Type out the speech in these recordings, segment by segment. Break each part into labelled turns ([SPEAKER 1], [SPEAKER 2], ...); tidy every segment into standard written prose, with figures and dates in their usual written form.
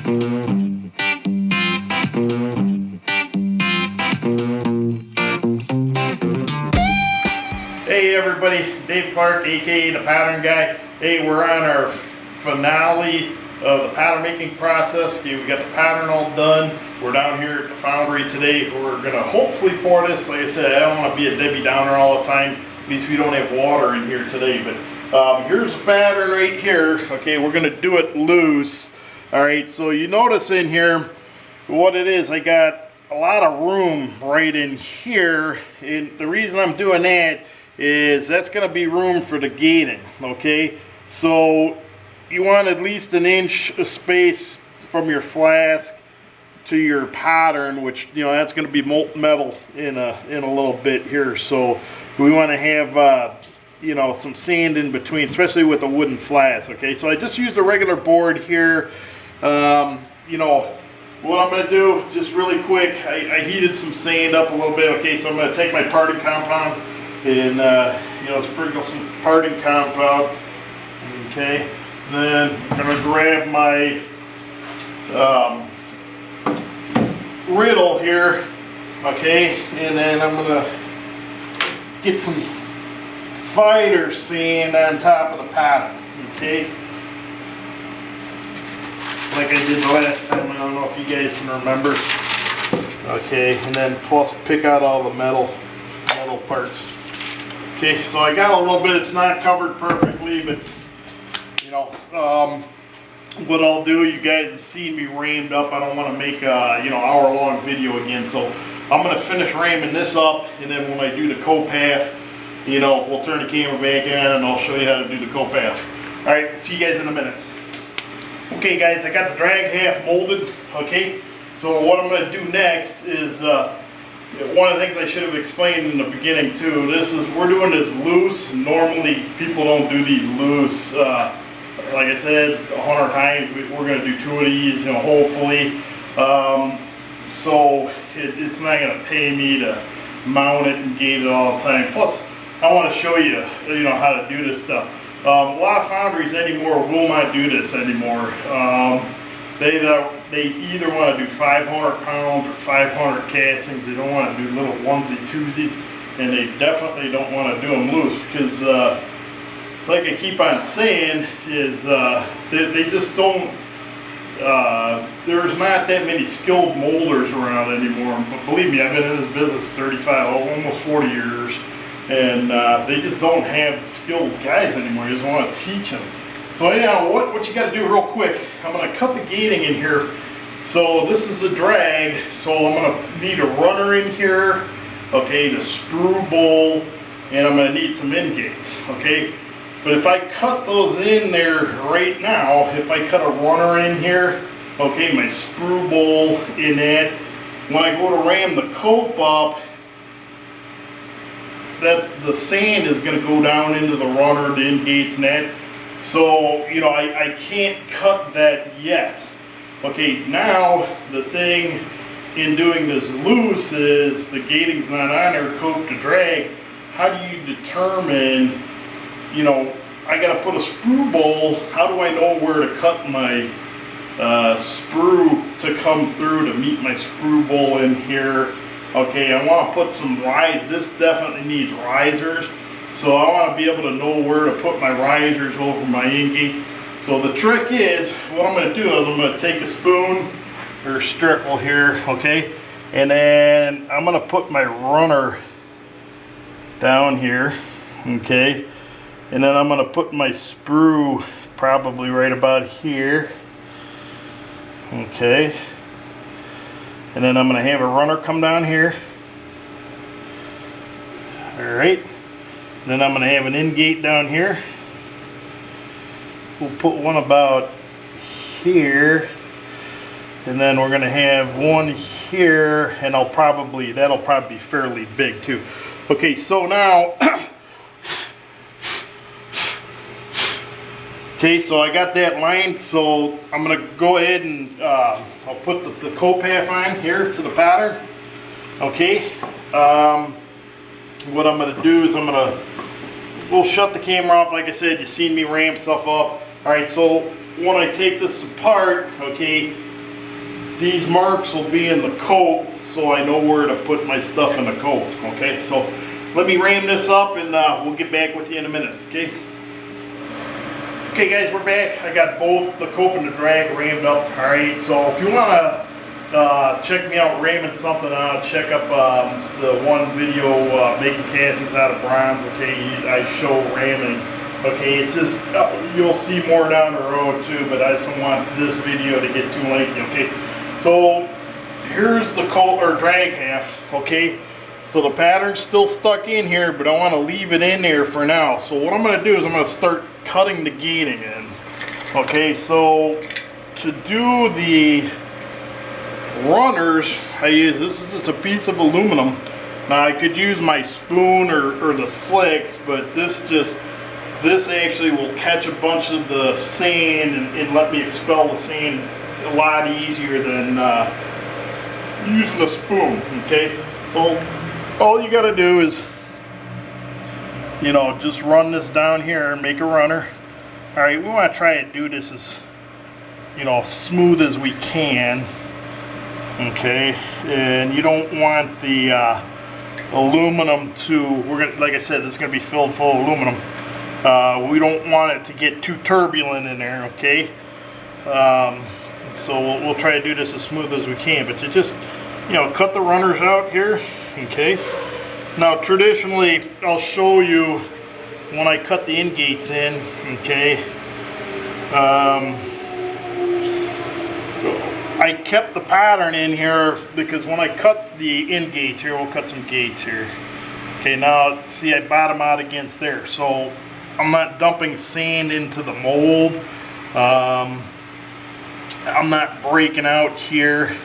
[SPEAKER 1] Hey everybody, Dave Clark, aka the Pattern Guy. Hey, we're on our finale of the pattern making process. Okay, we got the pattern all done. We're down here at the foundry today. We're gonna hopefully pour this. Like I said, I don't want to be a Debbie Downer all the time. At least we don't have water in here today. But here's the pattern right here. Okay, we're gonna do it loose. All right, so you notice in here what it is. I got a lot of room right in here, and the reason I'm doing that is that's going to be room for the gating. Okay, so you want at least an inch of space from your flask to your pattern, which, you know, that's going to be molten metal in a little bit here. So we want to have you know, some sand in between, especially with a wooden flask. Okay, so I just used a regular board here. You know what I'm going to do, just really quick, I heated some sand up a little bit. Okay, so I'm going to take my parting compound and you know, sprinkle some parting compound. Okay, then I'm going to grab my riddle here. Okay, and then I'm going to get some fighter sand on top of the pattern. Okay, like I did the last time. I don't know if you guys can remember. Okay, and then plus pick out all the metal parts. Okay, so I got a little bit. It's not covered perfectly, but you know, what I'll do, you guys have seen me rammed up. I don't want to make a, you know, hour-long video again, so I'm gonna finish ramming this up, and then when I do the copath, you know, we'll turn the camera back in and I'll show you how to do the copath. All right, see you guys in a minute. Okay guys, I got the drag half molded. Okay, so what I'm going to do next is one of the things I should have explained in the beginning too. We're doing this loose. Normally people don't do these loose. Like I said 100 times, we're going to do 2 of these, you know, hopefully. So it's not going to pay me to mount it and gate it all the time. Plus, I want to show you, you know, how to do this stuff. A lot of foundries anymore will not do this anymore. They either want to do 500 pounds or 500 castings. They don't want to do little onesie twosies, and they definitely don't want to do them loose because, like I keep on saying, is they just don't. There's not that many skilled molders around anymore. But believe me, I've been in this business 35, almost 40 years. And they just don't have skilled guys anymore. You just want to teach them. So anyhow, what you got to do real quick, I'm going to cut the gating in here. So this is a drag, so I'm going to need a runner in here, okay, the sprue bowl, and I'm going to need some end gates, okay. But if I cut those in there right now, if I cut a runner in here, okay, my sprue bowl in that, when I go to ram the cope up, that the sand is going to go down into the runner, the end gates and that. So, you know, I can't cut that yet. Okay, now the thing in doing this loose is the gating's not on there, cope to drag. How do you determine, you know, I got to put a sprue bowl. How do I know where to cut my sprue to come through to meet my sprue bowl in here? Okay, I want to put some this definitely needs risers, so I want to be able to know where to put my risers over my end gates. So the trick is, what I'm going to do is I'm going to take a spoon or a strickle here, okay, and then I'm going to put my runner down here, okay, and then I'm going to put my sprue probably right about here, okay. And then I'm going to have a runner come down here. Alright. Then I'm going to have an end gate down here. We'll put one about here. And then we're going to have one here. And that'll probably be fairly big too. Okay, so now okay, so I got that lined, so I'm going to go ahead and I'll put the copath on here to the pattern. Okay, what I'm going to do is we'll shut the camera off. Like I said, you've seen me ram stuff up. Alright, so when I take this apart, okay, these marks will be in the coat, so I know where to put my stuff in the coat. Okay, so let me ram this up, and we'll get back with you in a minute. Okay. Okay, guys, we're back. I got both the cope and the drag rammed up. All right, so if you want to check me out ramming something out, check up the one video making castings out of bronze. Okay, I show ramming. Okay, it's just you'll see more down the road too, but I just don't want this video to get too lengthy. Okay, so here's the cope or drag half. Okay, so the pattern's still stuck in here, but I want to leave it in there for now. So what I'm going to do is I'm going to start cutting the gating in. Okay, so to do the runners, I use this is just a piece of aluminum. Now I could use my spoon or the slicks, but this actually will catch a bunch of the sand and let me expel the sand a lot easier than using a spoon. Okay, so all you got to do is, you know, just run this down here and make a runner. All right, we want to try and do this as, you know, smooth as we can. Okay, and you don't want the aluminum to, like I said, this is going to be filled full of aluminum. We don't want it to get too turbulent in there. Okay, so we'll try to do this as smooth as we can, but you just, you know, cut the runners out here. Okay, now traditionally I'll show you when I cut the in gates in. Okay, I kept the pattern in here because when I cut the in gates here, we'll cut some gates here. Okay, now see I bottom out against there, so I'm not dumping sand into the mold. I'm not breaking out here.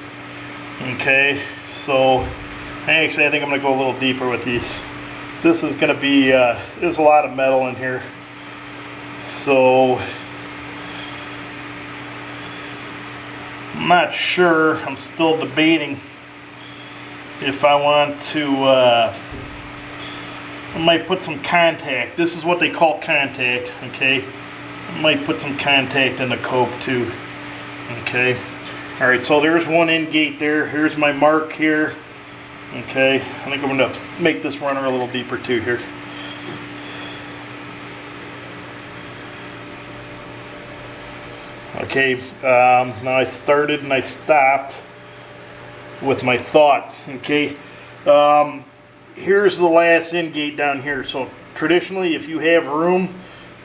[SPEAKER 1] Okay, so actually I think I'm going to go a little deeper with these. This is going to be, there's a lot of metal in here. So I'm not sure, I'm still debating if I want to, I might put some contact. This is what they call contact, okay? I might put some contact in the cope too, okay? All right, so there's one in gate there. Here's my mark here. Okay, I think I'm going to make this runner a little deeper too here. Okay, now I started and I stopped with my thought. Okay, here's the last in gate down here. So traditionally, if you have room,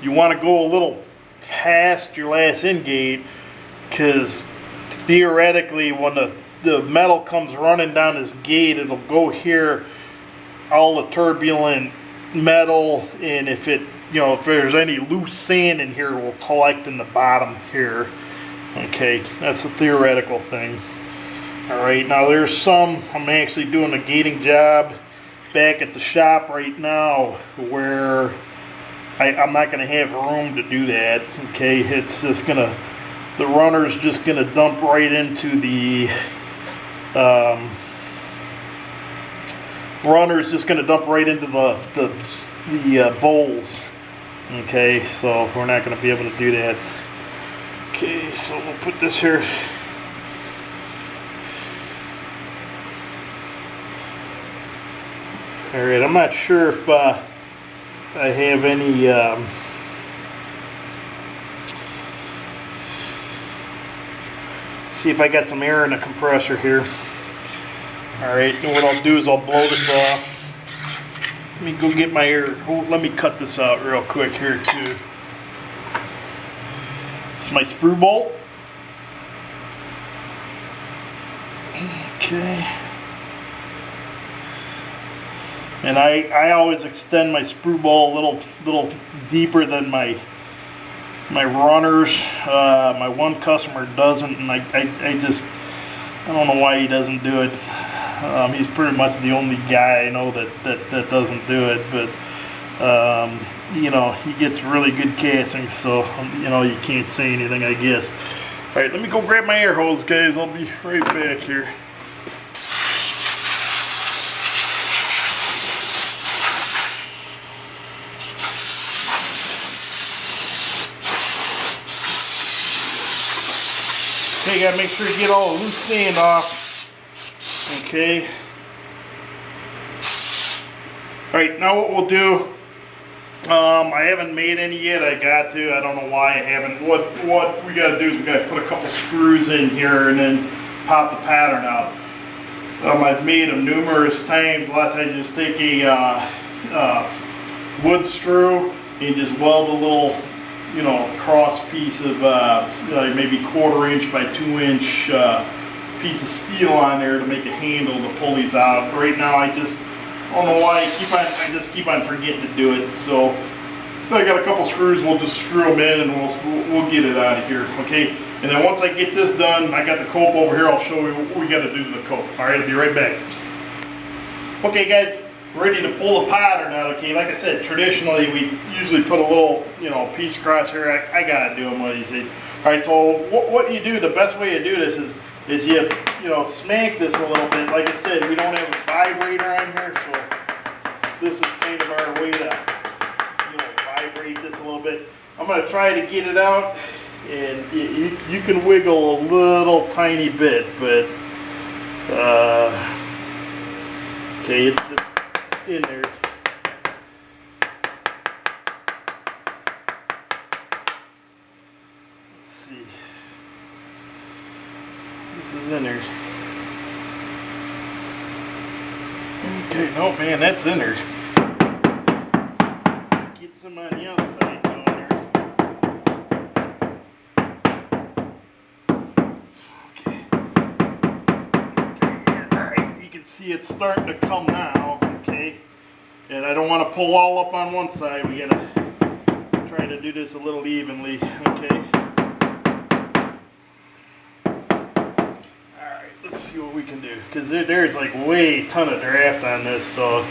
[SPEAKER 1] you want to go a little past your last in gate, because theoretically when the metal comes running down this gate, it'll go here, all the turbulent metal, and if it, you know, if there's any loose sand in here, it will collect in the bottom here. Okay, that's a theoretical thing. All right, now there's some, I'm actually doing a gating job back at the shop right now where I'm not going to have room to do that. Okay, it's just going to, the runner's just going to dump right into the, runner's just going to dump right into the bowls. Okay, so we're not going to be able to do that. Okay, so we'll put this here. All right, I'm not sure if I have any see if I got some air in the compressor here. All right, and what I'll do is I'll blow this off. Let me go get my air. Oh, let me cut this out real quick here too. It's my sprue bolt. Okay. And I always extend my sprue bolt a little deeper than my runners. My one customer doesn't, and I don't know why he doesn't do it. He's pretty much the only guy I know that doesn't do it, but you know, he gets really good castings, so you know, you can't say anything, I guess. All right, let me go grab my air hose, guys. I'll be right back here. Okay, gotta make sure you get all the loose sand off. Okay. Alright, now what we'll do, I haven't made any yet. I got to. I don't know why I haven't. What we got to do is we got to put a couple screws in here and then pop the pattern out. I've made them numerous times. A lot of times you just take a wood screw and just weld a little, you know, cross piece of like maybe 1/4 inch by 2 inch piece of steel on there to make a handle to pull these out. Right now I don't know why I just keep on forgetting to do it. So I got a couple screws. We'll just screw them in and we'll get it out of here. Okay. And then once I get this done, I got the cope over here. I'll show you what we got to do to the cope. All right. I'll be right back. Okay, guys. Ready to pull the pattern out. Okay. Like I said, traditionally we usually put a little, you know, piece across here. I gotta do them one of these days. All right. So what you do? The best way to do this is you know, smack this a little bit. Like I said, we don't have a vibrator on here, so this is kind of our way to, you know, vibrate this a little bit. I'm going to try to get it out, and you can wiggle a little tiny bit, but okay, it's in there. Let's see. This is in there. Okay, no man, that's in there. Get some on the outside down there. Okay. Alright, you can see it's starting to come now, okay? And I don't want to pull all up on one side. We gotta try to do this a little evenly, okay? Let's see what we can do, because there's like way ton of draft on this, so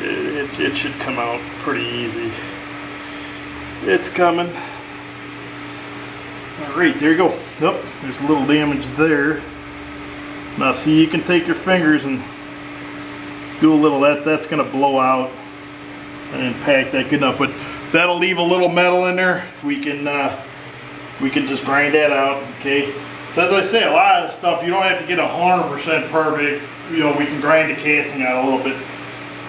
[SPEAKER 1] it should come out pretty easy. It's coming. Alright, there you go. Yep, there's a little damage there. Now see, you can take your fingers and do a little, that's going to blow out and pack that good enough, but that'll leave a little metal in there. We can just grind that out, okay? So as I say, a lot of this stuff, you don't have to get 100% perfect. You know, we can grind the casing out a little bit.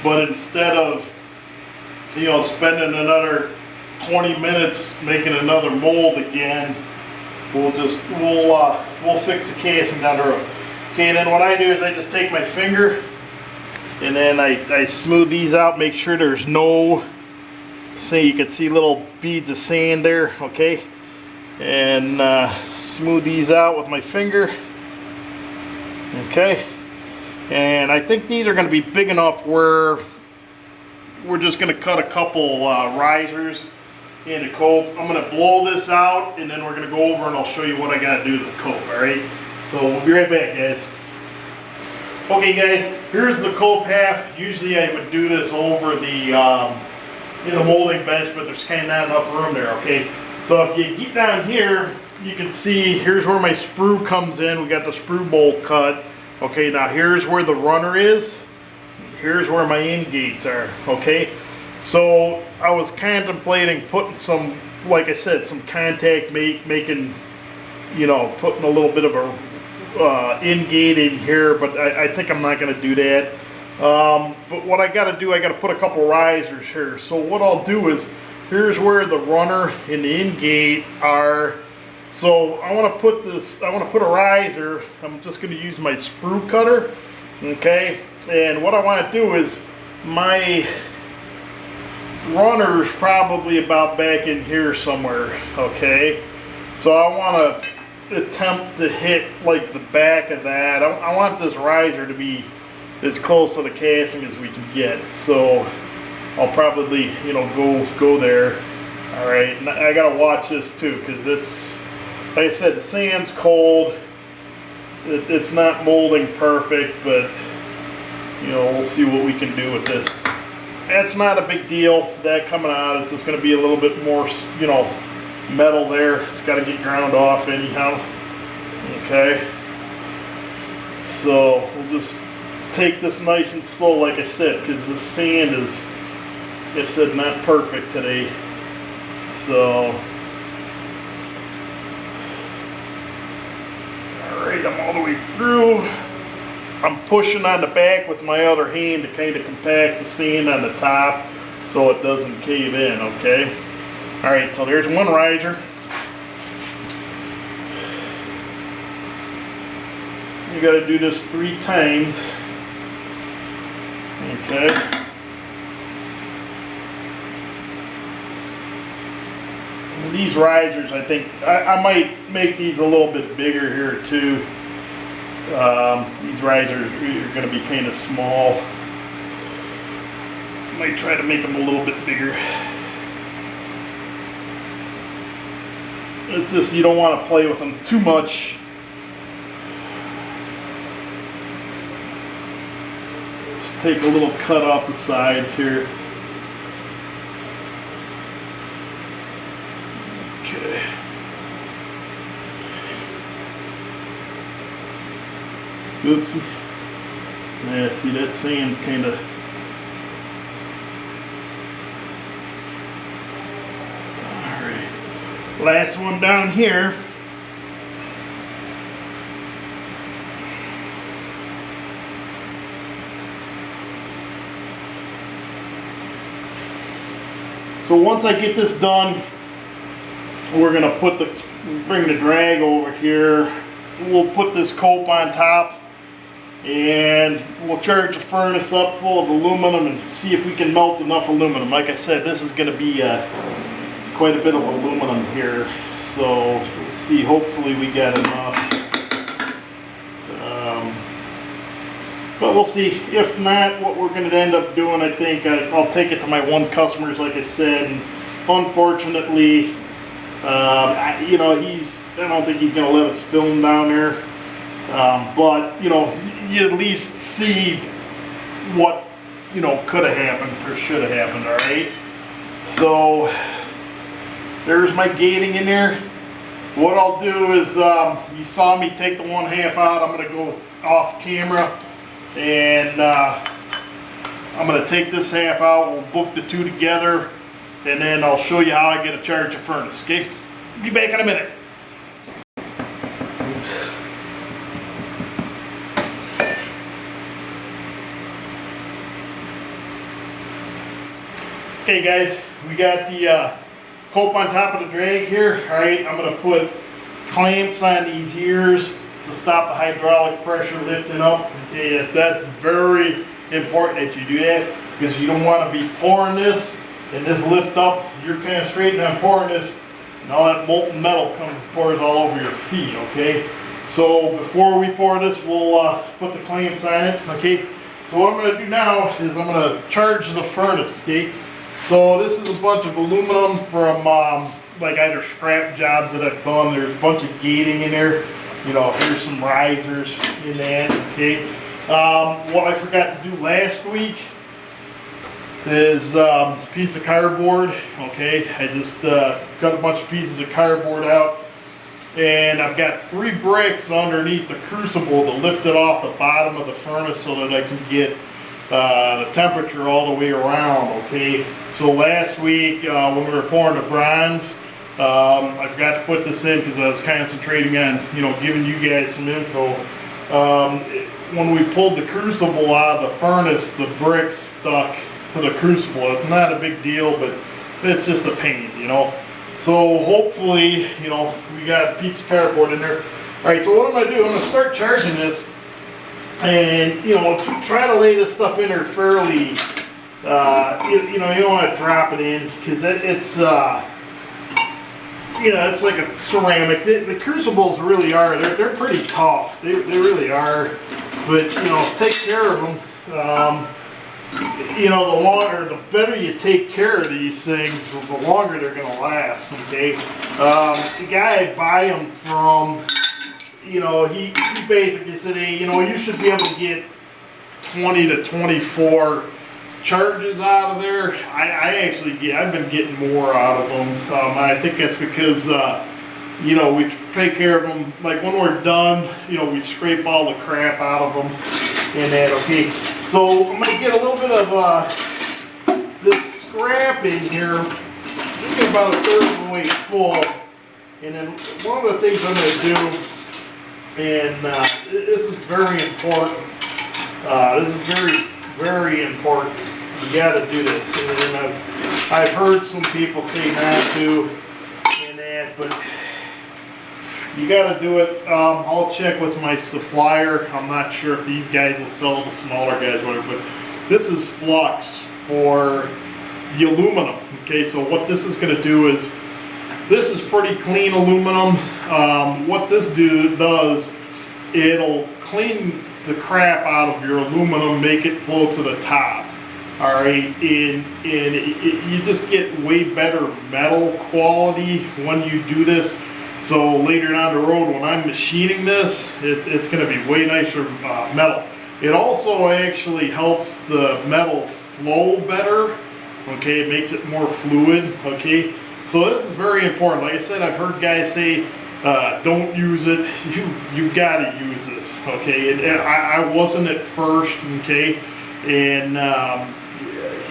[SPEAKER 1] But instead of, you know, spending another 20 minutes making another mold again, we'll fix the casing down the road. Okay, and then what I do is I just take my finger and then I smooth these out, make sure there's no, say you can see little beads of sand there, okay? And smooth these out with my finger. Okay, and I think these are going to be big enough where we're just going to cut a couple risers in the cope. I'm going to blow this out and then we're going to go over and I'll show you what I got to do to the cope. Alright, so we'll be right back, guys. Okay guys, here's the cope half. Usually I would do this over the in the molding bench, but there's kind of not enough room there. Okay, so if you get down here, you can see here's where my sprue comes in. We got the sprue bolt cut. Okay, now here's where the runner is. Here's where my end gates are. Okay, so I was contemplating putting some, like I said, some contact making, you know, putting a little bit of a end gate in here, but I think I'm not going to do that. But what I got to do, I got to put a couple risers here. So what I'll do is, here's where the runner and the end gate are. So I want to put this, I want to put a riser. I'm just going to use my sprue cutter. Okay, and what I want to do is, my runner's probably about back in here somewhere. Okay, so I want to attempt to hit like the back of that. I want this riser to be as close to the casing as we can get. So I'll probably, you know, go there. All right, and I gotta watch this too, because it's, like I said, the sand's cold. It's not molding perfect, but you know, we'll see what we can do with this. That's not a big deal, that coming out. It's just gonna be a little bit more, you know, metal there. It's got to get ground off anyhow. Okay, so we'll just take this nice and slow, like I said, because the sand is, like I said, not perfect today. So come all the way through. I'm pushing on the back with my other hand to kind of compact the sand on the top so it doesn't cave in, okay? All right, so there's one riser. You got to do this 3 times, okay? And these risers, I think, I might make these a little bit bigger here too. These risers are going to be kind of small. Might try to make them a little bit bigger. It's just you don't want to play with them too much. Just take a little cut off the sides here. Okay. Oopsie. Yeah, see that sand's kind of. Alright. Last one down here. So once I get this done, we're going to bring the drag over here. We'll put this cope on top. And we'll charge the furnace up full of aluminum and see if we can melt enough aluminum. Like I said, this is going to be quite a bit of aluminum here. So we'll see, hopefully we got enough. But we'll see. If not, what we're going to end up doing, I think, I'll take it to my one customers, like I said. And unfortunately, you know, I don't think he's going to let us film down there. But, you know, you at least see what, you know, could have happened or should have happened, all right? So, there's my gating in there. What I'll do is, you saw me take the 1/2 out. I'm going to go off camera and I'm going to take this half out. We'll book the 2 together and then I'll show you how I get a charge of furnace, okay? Be back in a minute. Okay guys, we got the cope on top of the drag here. Alright, I'm going to put clamps on these ears to stop the hydraulic pressure lifting up. Okay, that's very important that you do that because you don't want to be pouring this and this lift up. You're kind of straight and I'm pouring this and all that molten metal pours all over your feet, okay? So before we pour this, we'll put the clamps on it, okay? So what I'm going to do now is I'm going to charge the furnace, okay? So this is a bunch of aluminum from like either scrap jobs that I've done. There's a bunch of gating in there. You know, here's some risers in that, okay? What I forgot to do last week is a piece of cardboard, okay? I just cut a bunch of pieces of cardboard out and I've got 3 bricks underneath the crucible to lift it off the bottom of the furnace so that I can get the temperature all the way around, okay? So last week when we were pouring the bronze, I forgot to put this in because I was concentrating on, you know, giving you guys some info. When we pulled the crucible out of the furnace, the bricks stuck to the crucible. It's not a big deal, but it's just a pain, you know. So hopefully, you know, we got a piece of cardboard in there. All right, so what I'm gonna do, I'm gonna start charging this. And, you know, try to lay this stuff in there fairly, you know, you don't want to drop it in because it's, you know, it's like a ceramic. The crucibles really are, they're pretty tough. They really are. But, you know, take care of them. You know, the better you take care of these things, the longer they're going to last, okay? The guy I buy them from, you know, he basically said, hey, you know, you should be able to get 20 to 24 charges out of there. I've been getting more out of them. I think that's because, you know, we take care of them. Like when we're done, you know, we scrape all the crap out of them and that, okay. So I'm going to get a little bit of this scrap in here. Get about 1/3 of the way full. And then one of the things I'm going to do And this is very important. This is very, very important. You got to do this. And I've heard some people say not to and that, but you got to do it. I'll check with my supplier. I'm not sure if these guys will sell the smaller guys, whatever, but this is flux for the aluminum. Okay, so what this is going to do is, this is pretty clean aluminum. What this does, it'll clean the crap out of your aluminum, make it flow to the top. All right, and you just get way better metal quality when you do this. So later down the road, when I'm machining this, it's going to be way nicer metal. It also actually helps the metal flow better. Okay, it makes it more fluid. Okay, so this is very important. Like I said, I've heard guys say, don't use it. You gotta use this. Okay, and I wasn't at first. Okay, and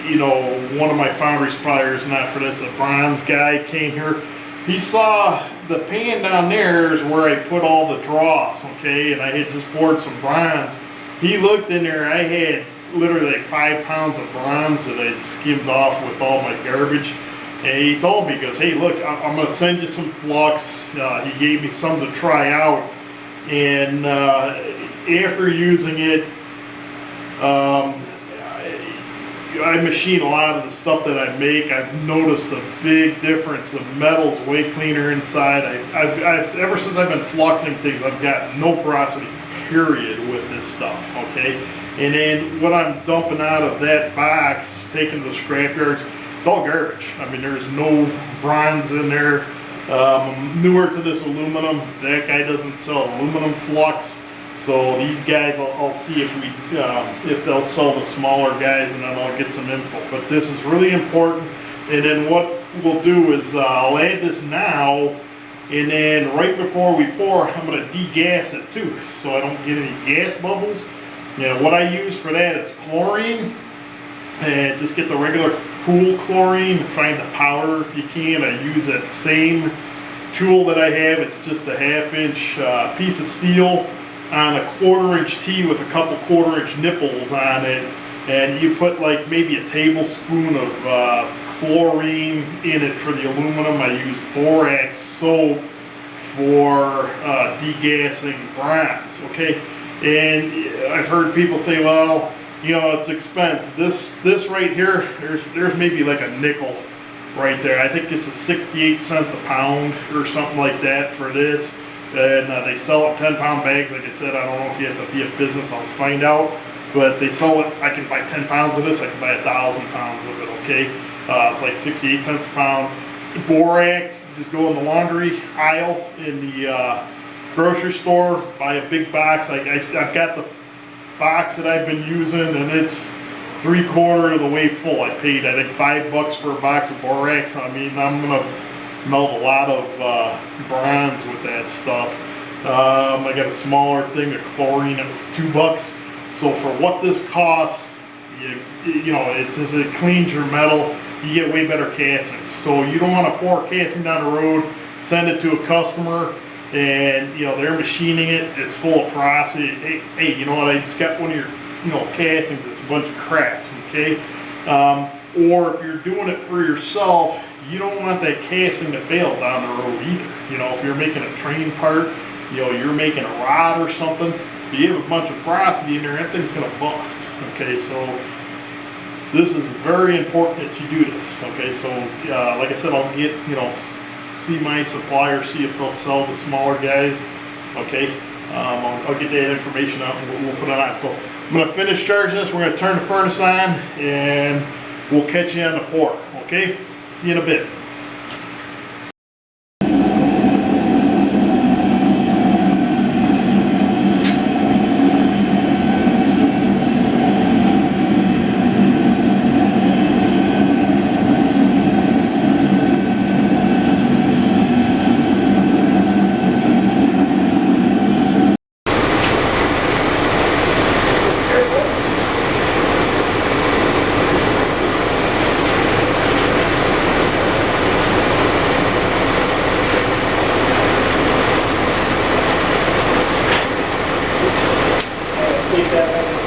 [SPEAKER 1] you know, one of my foundry suppliers, not for this, a bronze guy came here. He saw the pan down there is where I put all the dross. Okay, and I had just poured some bronze. He looked in there. I had literally like 5 pounds of bronze that I'd skimmed off with all my garbage. And he told me, he goes, hey, look, I'm going to send you some flux. He gave me some to try out. And after using it, I machine a lot of the stuff that I make. I've noticed a big difference. The metal's way cleaner inside. I've ever since I've been fluxing things, I've got no porosity, period, with this stuff, okay? And then what I'm dumping out of that box, taking to the scrap yards, it's all garbage. I mean, there's no bronze in there. Newer to this aluminum, that guy doesn't sell aluminum flux. So these guys, I'll see if they'll sell the smaller guys, and then I'll get some info. But this is really important. And then what we'll do is I'll add this now, and then right before we pour, I'm going to degas it too, so I don't get any gas bubbles. Now, what I use for that is chlorine, and just get the regular pool chlorine. Find the powder if you can. I use that same tool that I have. It's just a 1/2-inch piece of steel on a 1/4-inch tee with a couple 1/4-inch nipples on it, and you put like maybe a tablespoon of chlorine in it for the aluminum. I use borax soap for degassing bronze. Okay, and I've heard people say, well, you know, it's expensive. This right here, there's maybe like a nickel right there. I think this is 68 cents a pound or something like that for this. And they sell it 10-pound bags. Like I said, I don't know if you have to be a business. I'll find out. But they sell it. I can buy 10 pounds of this. I can buy 1,000 pounds of it. Okay, it's like 68 cents a pound. Borax, just go in the laundry aisle in the grocery store. Buy a big box. I've got the box that I've been using, and it's 3/4 of the way full. I paid, I think, $5 for a box of borax. I mean, I'm gonna melt a lot of bronze with that stuff. I got a smaller thing of chlorine. It was $2. So for what this costs, you know, it's as it cleans your metal, you get way better castings. So you don't want to pour casting down the road, send it to a customer, and you know they're machining it. It's full of porosity. Hey, you know what? I just got one of your, you know, castings. It's a bunch of crap. Okay. Or if you're doing it for yourself, you don't want that casting to fail down the road either. You know, if you're making a train part, you know, you're making a rod or something, you have a bunch of porosity in there, that thing's going to bust. Okay, so this is very important that you do this. Okay, so like I said, I'll get, you know, see my supplier, see if they'll sell the smaller guys. Okay, I'll get that information out and we'll put it on. So I'm going to finish charging this. We're going to turn the furnace on and we'll catch you on the pour. Okay, see you in a bit. need that one.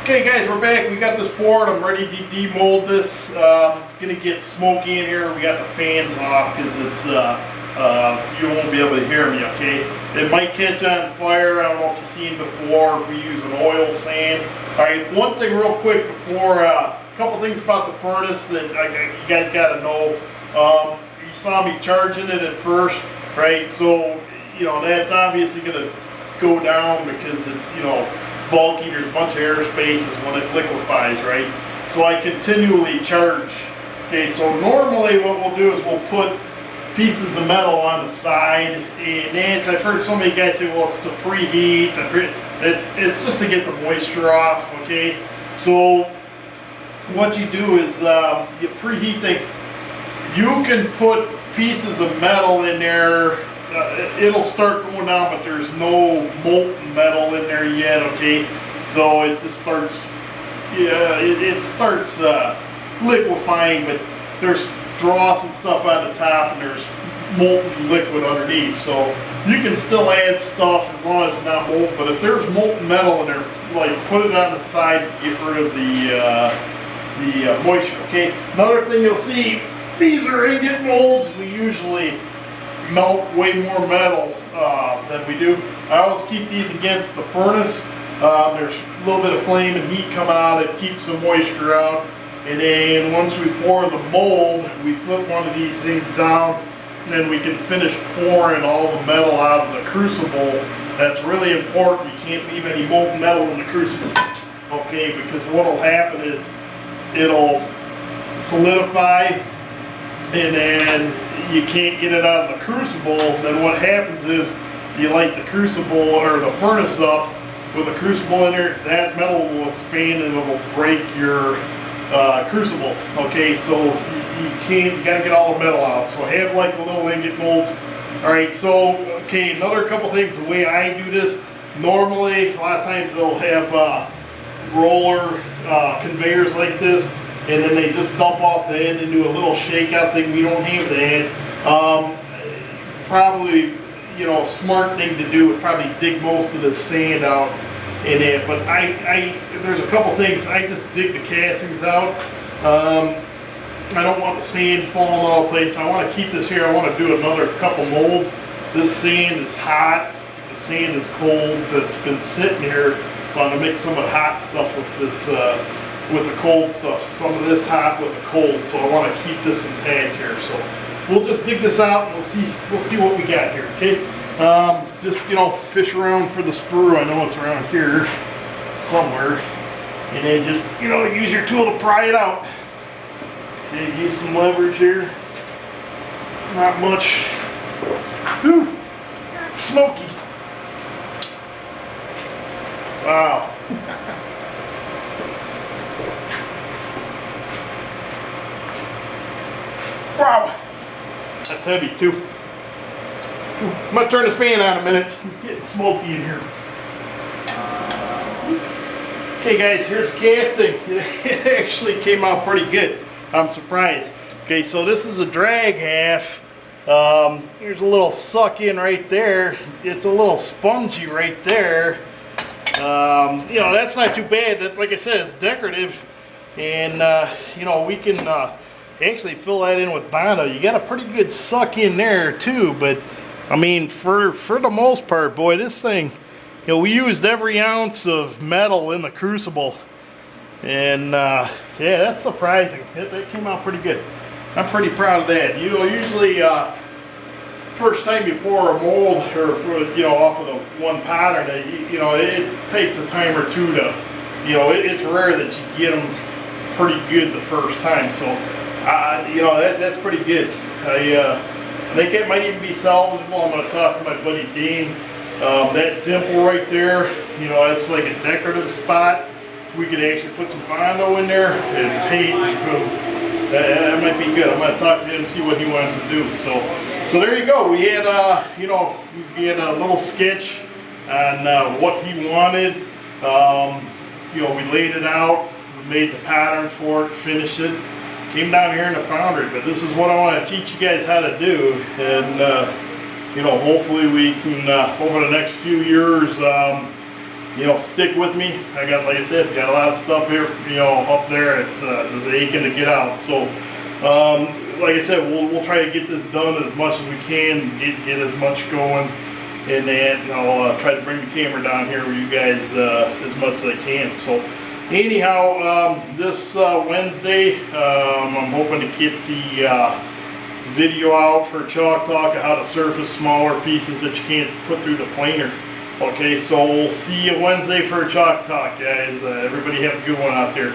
[SPEAKER 1] Okay guys, we're back. We got this board. I'm ready to demold this. It's going to get smoky in here. We got the fans off because it's you won't be able to hear me, okay? It might catch on fire. I don't know if you've seen before. We use an oil sand. Alright, one thing real quick before, a couple things about the furnace that you guys got to know. You saw me charging it at first, right? So, you know, that's obviously going to go down because it's, you know, bulky. There's a bunch of air spaces when it liquefies, right? So I continually charge. Okay, so normally what we'll do is we'll put pieces of metal on the side, and I've heard so many guys say, well, it's to preheat. It's just to get the moisture off. Okay, so what you do is you preheat things. You can put pieces of metal in there. It'll start going down, but there's no molten metal in there yet, okay? So it just starts, yeah, it starts liquefying, but there's dross and stuff on the top, and there's molten liquid underneath. So you can still add stuff as long as it's not molten, but if there's molten metal in there, like put it on the side to get rid of the moisture, okay? Another thing you'll see, these are ingot molds. We usually melt way more metal than we do. I always keep these against the furnace. There's a little bit of flame and heat coming out. It keeps the moisture out. And then once we pour the mold, we flip one of these things down, and we can finish pouring all the metal out of the crucible. That's really important. You can't leave any molten metal in the crucible, okay? Because what will happen is it'll solidify, and then you can't get it out of the crucible. Then what happens is you light the crucible or the furnace up with a crucible in there, that metal will expand and it will break your crucible. Okay, so you gotta get all the metal out. So have like the little ingot molds. Alright, so okay, another couple things, the way I do this, normally a lot of times they'll have roller conveyors like this, and then they just dump off the end and do a little shakeout thing. We don't have that. Probably, you know, smart thing to do would probably dig most of the sand out in it. But there's a couple things. I just dig the castings out. I don't want the sand falling all over the place. I want to keep this here. I want to do another couple molds. This sand is hot. The sand is cold. That's been sitting here. So I'm gonna mix some of the hot stuff with this. With the cold stuff, some of this hot with the cold, so I want to keep this intact here. So we'll just dig this out and we'll see what we got here, okay? Just, you know, fish around for the sprue. I know it's around here somewhere, and then just, you know, use your tool to pry it out. Okay, use some leverage here. It's not much. Whew, it's smoky. Wow. Wow, that's heavy too. I'm gonna turn this fan on a minute. It's getting smoky in here. Okay guys, here's casting. It actually came out pretty good. I'm surprised. Okay, so this is a drag half. Here's a little suck in right there. It's a little spongy right there. You know, that's not too bad. That's, like I said, it's decorative. And, you know, we can actually fill that in with Bondo. You got a pretty good suck in there too, but I mean, for the most part, boy, this thing we used every ounce of metal in the crucible, and yeah, that's surprising. That came out pretty good. I'm pretty proud of that. Usually first time you pour a mold, or off of the one pattern, it takes a time or two to, it's rare that you get them pretty good the first time. So that's pretty good. I think it might even be salvageable. I'm going to talk to my buddy Dean. That dimple right there, it's like a decorative spot. We could actually put some Bondo in there and paint and boom. That might be good. I'm going to talk to him and see what he wants to do. So there you go. We had we had a little sketch on what he wanted. We laid it out, we made the pattern for it, finished it, came down here in the foundry. But this is what I want to teach you guys how to do, and hopefully we can over the next few years, stick with me. Like I said, got a lot of stuff here, up there. It's just aching to get out. So, like I said, we'll try to get this done as much as we can, get as much going, and then I'll try to bring the camera down here with you guys as much as I can. So, anyhow, this Wednesday, I'm hoping to get the video out for Chalk Talk of how to surface smaller pieces that you can't put through the planer. Okay, so we'll see you Wednesday for Chalk Talk, guys. Everybody have a good one out there.